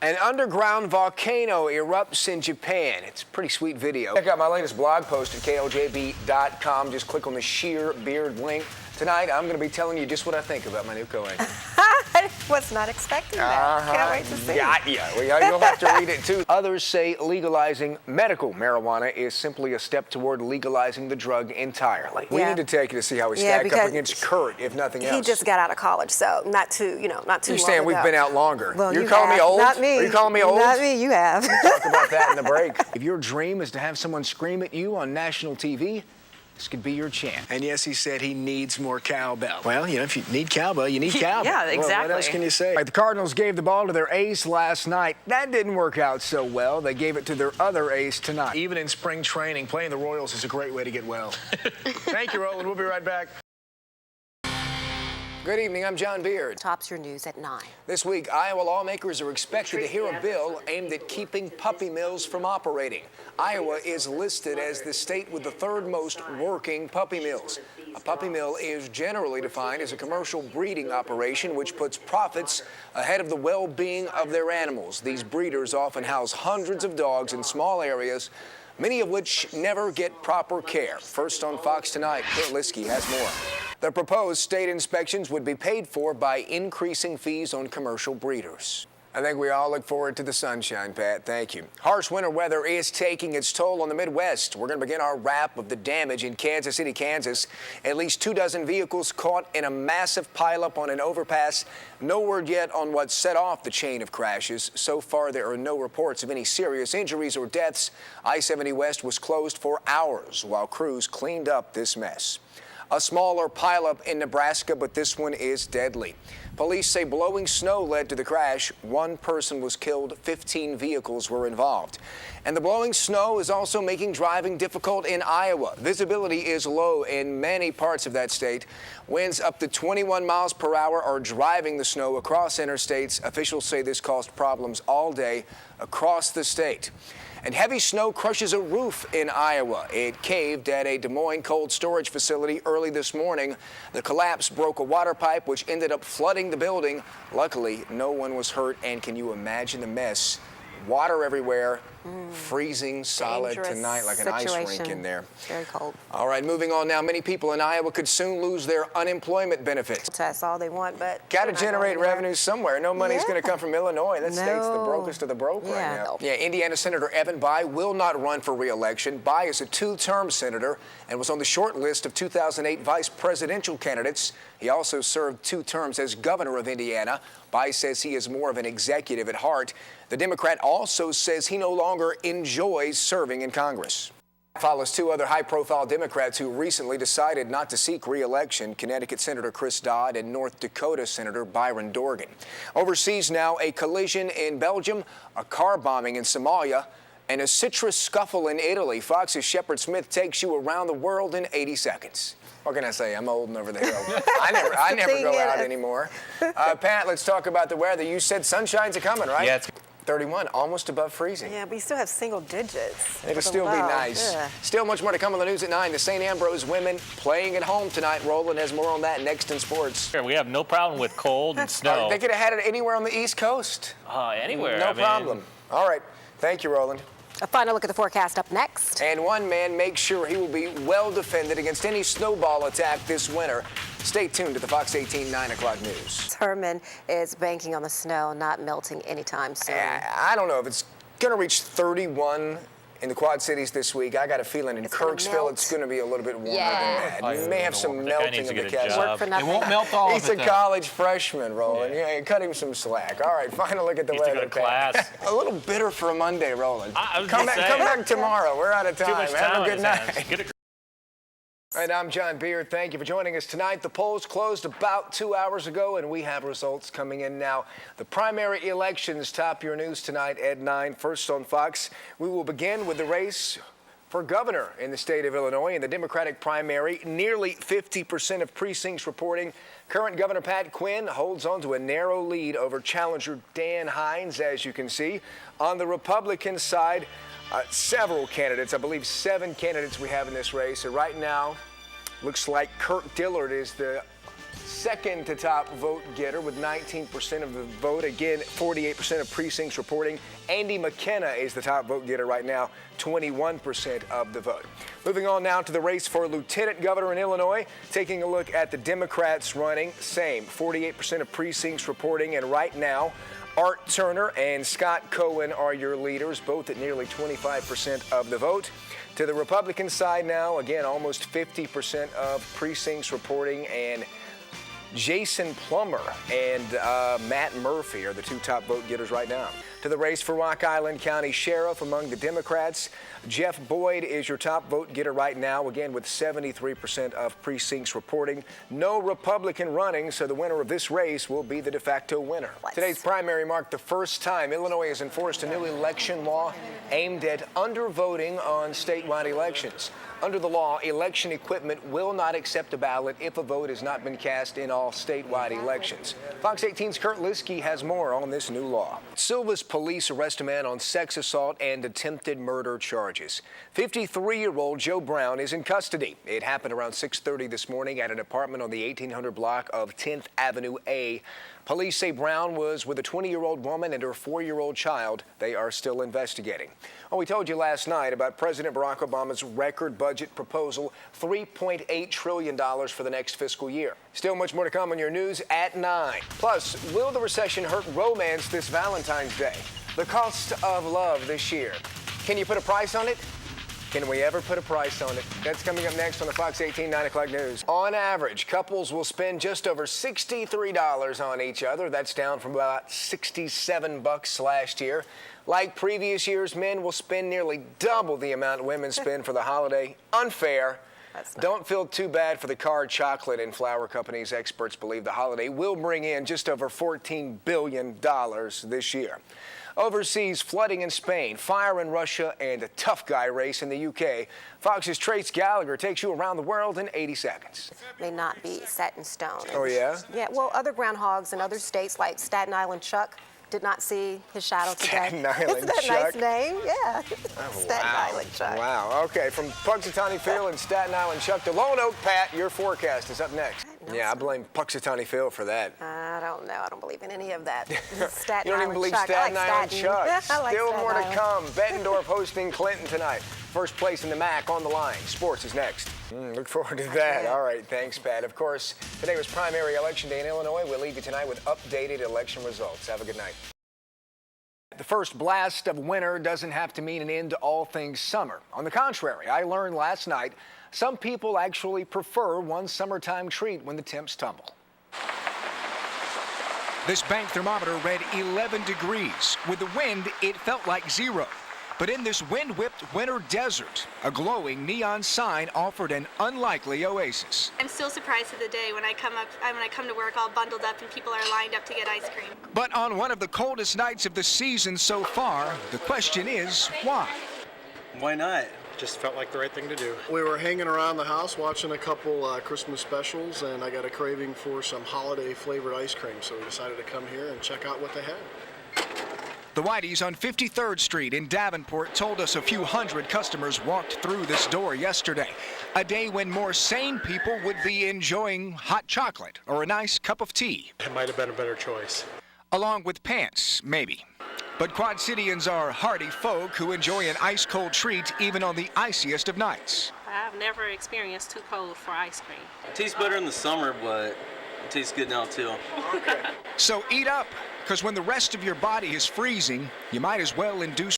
An underground volcano erupts in Japan. It's a pretty sweet video. Check out my latest blog post at KLJB.com. Just click on the sheer beard link. Tonight, I'm going to be telling you just what I think about my new co-anchor. I was not expecting that. Can't wait to see. Yeah, well, you'll have to read it too. Others say legalizing medical marijuana is simply a step toward legalizing the drug entirely. We need to take it to see how we stack up against Kurt, if nothing else. He just got out of college, so not too long ago. We've been out longer. Well, You're calling me old? Not me. Are you calling me old? Not me, you have. We'll talk about that in the break. If your dream is to have someone scream at you on national TV, this could be your chance. And yes, he said he needs more cowbell. Well, if you need cowbell, you need cowbell. Yeah, exactly. Well, what else can you say? The Cardinals gave the ball to their ace last night. That didn't work out so well. They gave it to their other ace tonight. Even in spring training, playing the Royals is a great way to get well. Thank you, Roland. We'll be right back. Good evening, I'm John Beard. Tops your news at 9. This week, Iowa lawmakers are expected to hear a bill aimed at keeping puppy mills from operating. Iowa is listed as the state with the third most working puppy mills. A puppy mill is generally defined as a commercial breeding operation which puts profits ahead of the well-being of their animals. These breeders often house hundreds of dogs in small areas, many of which never get proper care. First on Fox Tonight, Kurt Liskey has more. The proposed state inspections would be paid for by increasing fees on commercial breeders. I think we all look forward to the sunshine, Pat. Thank you. Harsh winter weather is taking its toll on the Midwest. We're going to begin our wrap of the damage in Kansas City, Kansas. At least 24 vehicles caught in a massive pileup on an overpass. No word yet on what set off the chain of crashes. So far, there are no reports of any serious injuries or deaths. I-70 West was closed for hours while crews cleaned up this mess. A smaller pileup in Nebraska, but this one is deadly. Police say blowing snow led to the crash. One person was killed, 15 vehicles were involved. And the blowing snow is also making driving difficult in Iowa. Visibility is low in many parts of that state. Winds up to 21 miles per hour are driving the snow across interstates. Officials say this caused problems all day across the state. And heavy snow crushes a roof in Iowa. It caved at a Des Moines cold storage facility early this morning. The collapse broke a water pipe, which ended up flooding the building. Luckily, no one was hurt. And can you imagine the mess? Water everywhere, freezing solid tonight like an ice rink in there. Very cold. All right, moving on now. Many people in Iowa could soon lose their unemployment benefits. That's all they want, but got to generate revenue somewhere. No money's going to come from Illinois. That state's the brokest of the broke right now. Yeah, Indiana Senator Evan Bayh will not run for re-election. Bayh is a two-term senator and was on the short list of 2008 vice presidential candidates. He also served 2 terms as governor of Indiana. Bayh says he is more of an executive at heart. The Democrat also says he no longer enjoys serving in Congress. Follows 2 other high-profile Democrats who recently decided not to seek re-election, Connecticut Senator Chris Dodd and North Dakota Senator Byron Dorgan. Overseas now, a collision in Belgium, a car bombing in Somalia, and a citrus scuffle in Italy. Fox's Shepard Smith takes you around the world in 80 seconds. What can I say? I'm old and over the hill. I never go out anymore. Pat, let's talk about the weather. You said sunshine's coming, right? Yeah, it's 31, almost above freezing. Yeah, but you still have single digits. It'll still be nice. Yeah. Still much more to come on the news at 9. The St. Ambrose women playing at home tonight. Roland has more on that next in sports. We have no problem with cold and snow. They could have had it anywhere on the East Coast. Anywhere. No problem. All right. Thank you, Roland. A final look at the forecast up next. And one man makes sure he will be well defended against any snowball attack this winter. Stay tuned to the Fox 18 9 o'clock news. Herman is banking on the snow not melting anytime soon. I don't know if it's going to reach 31 in the Quad Cities this week. I got a feeling in Kirksville it's going to be a little bit warmer than that. You may have some melting of the cast. It won't melt all of it. He's a college freshman, Roland. Yeah, cut him some slack. All right, final look at the weather. To class. A little bitter for a Monday, Roland. Come back tomorrow. We're out of time. Have a good night. All right, I'm John Beard. Thank you for joining us tonight. The polls closed about 2 hours ago, and we have results coming in now. The primary elections top your news tonight at 9. First on Fox, we will begin with the race for governor in the state of Illinois. In the Democratic primary, nearly 50% of precincts reporting current Governor Pat Quinn holds on to a narrow lead over challenger Dan Hines, as you can see. On the Republican side, several candidates, I believe 7 candidates we have in this race. And right now, looks like Kirk Dillard is the second to top vote getter with 19% of the vote. Again, 48% of precincts reporting. Andy McKenna is the top vote getter right now, 21% of the vote. Moving on now to the race for lieutenant governor in Illinois. Taking a look at the Democrats running, same, 48% of precincts reporting, and right now, Art Turner and Scott Cohen are your leaders, both at nearly 25% of the vote. To the Republican side now, again, almost 50% of precincts reporting, and Jason Plummer and Matt Murphy are the two top vote getters right now. To the race for Rock Island County Sheriff among the Democrats, Jeff Boyd is your top vote getter right now, again with 73% of precincts reporting. No Republican running, so the winner of this race will be the de facto winner. Today's primary marked the first time Illinois has enforced a new election law aimed at undervoting on statewide elections. Under the law, election equipment will not accept a ballot if a vote has not been cast in all statewide elections. Fox 18's Kurt Liskey has more on this new law. Silva's police arrest a man on sex assault and attempted murder charges. 53-year-old Joe Brown is in custody. It happened around 6:30 this morning at an apartment on the 1800 block of 10th Avenue A. Police say Brown was with a 20-year-old woman and her 4-year-old child. They are still investigating. Well, we told you last night about President Barack Obama's record budget proposal, $3.8 trillion for the next fiscal year. Still much more to come on your news at 9. Plus, will the recession hurt romance this Valentine's Day? The cost of love this year. Can you put a price on it? Can we ever put a price on it? That's coming up next on the Fox 18 9 o'clock news. On average, couples will spend just over $63 on each other. That's down from about $67 last year. Like previous years, men will spend nearly double the amount women spend for the holiday. Unfair. Don't feel too bad for the card, chocolate, and flower companies. Experts believe the holiday will bring in just over $14 billion this year. Overseas, flooding in Spain, fire in Russia, and a tough guy race in the UK. Fox's Trace Gallagher takes you around the world in 80 seconds. May not be set in stone. Oh, yeah? Yeah, well, other groundhogs in other states like Staten Island Chuck did not see his shadow today. Staten Island Isn't that a Chuck? nice name? Yeah. Oh, Staten wow. Island Chuck. Wow. Okay, from Puxatawny Phil and Staten Island Chuck to Lone Oak Pat, your forecast is up next. Yeah, I blame Puxatawny Phil for that. I don't know. I don't believe in any of that. Staten You don't even Island believe Chuck. Staten I like Island Staten. Chuck. I like Still Staten more to Island. come. Bettendorf hosting Clinton tonight. First place in the MAC on the line. Sports is next. Look forward to that. All right, thanks, Pat. Of course, today was primary election day in Illinois. We'll leave you tonight with updated election results. Have a good night. The first blast of winter doesn't have to mean an end to all things summer. On the contrary, I learned last night some people actually prefer one summertime treat when the temps tumble. This bank thermometer read 11 degrees. With the wind, it felt like 0. But in this wind-whipped winter desert, a glowing neon sign offered an unlikely oasis. I'm still surprised to the day when I come to work all bundled up and people are lined up to get ice cream. But on one of the coldest nights of the season so far, the question is, why? Why not? Just felt like the right thing to do. We were hanging around the house watching a couple Christmas specials, and I got a craving for some holiday flavored ice cream, so we decided to come here and check out what they had. The Whiteys on 53rd Street in Davenport told us a few hundred customers walked through this door yesterday, a day when more sane people would be enjoying hot chocolate or a nice cup of tea. It might have been a better choice. Along with pants, maybe. But Quad Cityans are hardy folk who enjoy an ice-cold treat even on the iciest of nights. I've never experienced too cold for ice cream. It tastes better in the summer, but it tastes good now too. So eat up, because when the rest of your body is freezing, you might as well induce